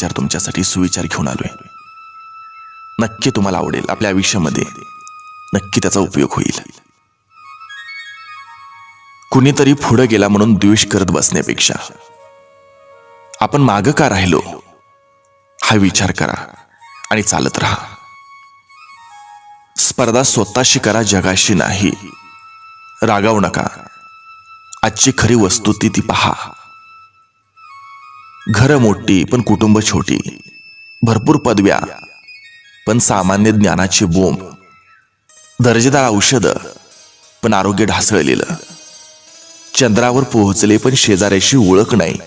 विचार तुमच्यासाठी सुविचार घेऊन आलोय. नक्की तुम्हाला आवडेल. आपल्या आयुष्यामध्ये नक्की त्याचा उपयोग होईल. कुणीतरी पुढे गेला म्हणून द्वेष करत बसण्यापेक्षा आपण मागं का राहिलो हा विचार करा आणि चालत राहा. स्पर्धा स्वतःशी करा, जगाशी नाही. रागावू नका. आजची खरी वस्तुस्थिती ती पहा. घरं मोठी पण कुटुंब छोटी, भरपूर पदव्या पण सामान्य ज्ञानाची बोंब, दर्जेदार औषधं पण आरोग्य ढासळलेलं, चंद्रावर पोहोचले पण शेजाऱ्याशी ओळख नाही,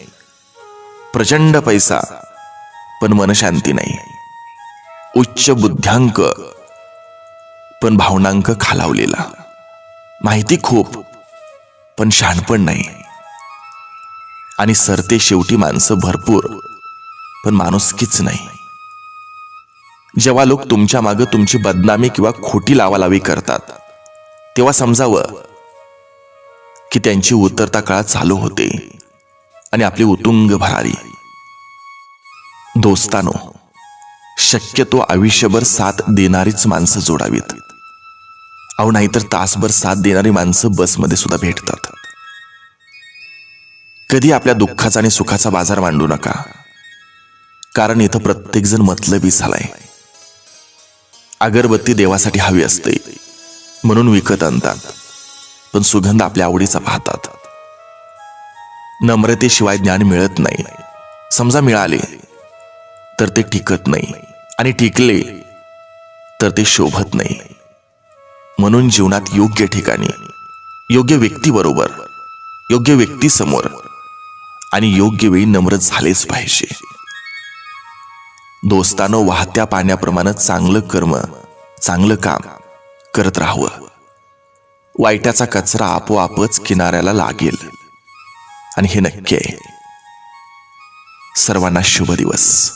प्रचंड पैसा पण मनशांती नाही, उच्च बुद्ध्यांक पण भावनांक खालावलेला, माहिती खूप पण शहाणपण नाही, आणि सरते शेवटी माणसं भरपूर पण माणुसकीच नाही. जेव्हा लोक तुमच्या मागे तुमची बदनामी किंवा खोटी लावालावी करतात तेव्हा समजावं की त्यांची उतरता काळ चालू होते आणि आपली उतुंग भरारी. दोस्तानो, शक्यतो आयुष्यभर साथ देणारीच माणसं जोडावीत. अहो नाहीतर तासभर साथ देणारी माणसं बसमध्ये सुद्धा भेटतात. कधी आपल्या दुःखाचा आणि सुखाचा बाजार मांडू नका, कारण इथं प्रत्येक जण मतलबी झालाय. अगरबत्ती देवासाठी हवी असते म्हणून विकत आणतात, पण सुगंध आपल्या आवडीचा पाहतात. नम्रतेशिवाय ज्ञान मिळत नाही. समजा मिळाले तर ते टिकत नाही, आणि टिकले तर ते शोभत नाही. म्हणून जीवनात योग्य ठिकाणी, योग्य व्यक्तीबरोबर, योग्य व्यक्तीसमोर आणि योग्य वेळी नम्र झालेच पाहिजे. दोस्तानो, वाहत्या पाण्याप्रमाणे चांगलं कर्म, चांगलं काम करत राहावं. वाईटाचा कचरा आपोआपच किनाऱ्याला लागेल, आणि हे नक्की आहे. सर्वांना शुभ दिवस.